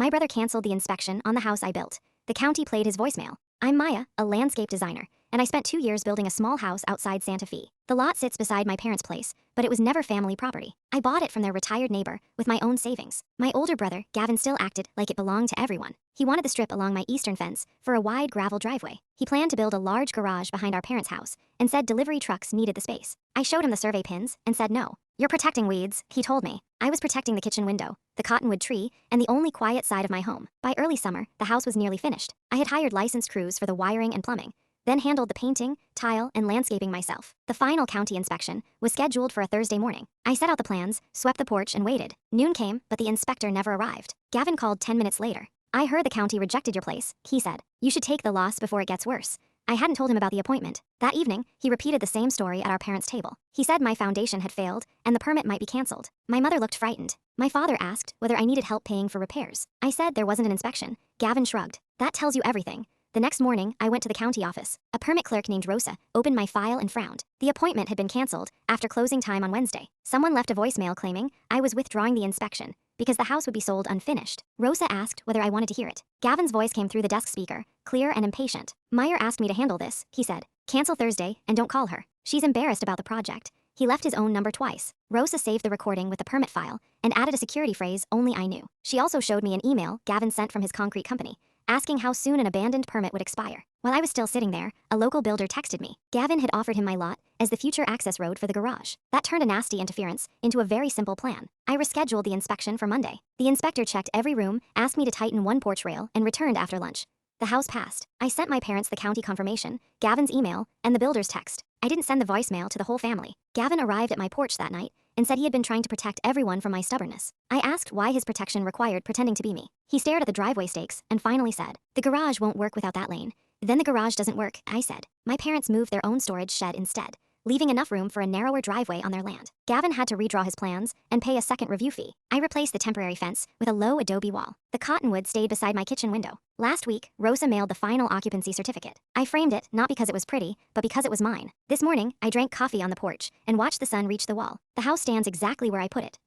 My brother canceled the inspection on the house I built. The county played his voicemail. I'm Maya, a landscape designer, and I spent 2 years building a small house outside Santa Fe. The lot sits beside my parents' place, but it was never family property. I bought it from their retired neighbor with my own savings. My older brother, Gavin, still acted like it belonged to everyone. He wanted the strip along my eastern fence for a wide gravel driveway. He planned to build a large garage behind our parents' house and said delivery trucks needed the space. I showed him the survey pins and said no. You're protecting weeds, he told me. I was protecting the kitchen window, the cottonwood tree, and the only quiet side of my home. By early summer, the house was nearly finished. I had hired licensed crews for the wiring and plumbing, then handled the painting, tile, and landscaping myself. The final county inspection was scheduled for a Thursday morning. I set out the plans, swept the porch, and waited. Noon came, but the inspector never arrived. Gavin called 10 minutes later. I heard the county rejected your place, he said. You should take the loss before it gets worse. I hadn't told him about the appointment. That evening, he repeated the same story at our parents' table. He said my foundation had failed and the permit might be canceled. My mother looked frightened. My father asked whether I needed help paying for repairs. I said there wasn't an inspection. Gavin shrugged. That tells you everything. The next morning, I went to the county office. A permit clerk named Rosa opened my file and frowned. The appointment had been canceled after closing time on Wednesday. Someone left a voicemail claiming I was withdrawing the inspection because the house would be sold unfinished. Rosa asked whether I wanted to hear it. Gavin's voice came through the desk speaker, clear and impatient. Meyer asked me to handle this, he said. Cancel Thursday and don't call her. She's embarrassed about the project. He left his own number twice. Rosa saved the recording with the permit file and added a security phrase only I knew. She also showed me an email Gavin sent from his concrete company, asking how soon an abandoned permit would expire. While I was still sitting there, a local builder texted me. Gavin had offered him my lot as the future access road for the garage. That turned a nasty interference into a very simple plan. I rescheduled the inspection for Monday. The inspector checked every room, asked me to tighten one porch rail, and returned after lunch. The house passed. I sent my parents the county confirmation, Gavin's email, and the builder's text. I didn't send the voicemail to the whole family. Gavin arrived at my porch that night and said he had been trying to protect everyone from my stubbornness. I asked why his protection required pretending to be me. He stared at the driveway stakes and finally said, the garage won't work without that lane. Then the garage doesn't work, I said. My parents moved their own storage shed instead, leaving enough room for a narrower driveway on their land. Gavin had to redraw his plans and pay a second review fee. I replaced the temporary fence with a low adobe wall. The cottonwood stayed beside my kitchen window. Last week, Rosa mailed the final occupancy certificate. I framed it, not because it was pretty, but because it was mine. This morning, I drank coffee on the porch and watched the sun reach the wall. The house stands exactly where I put it.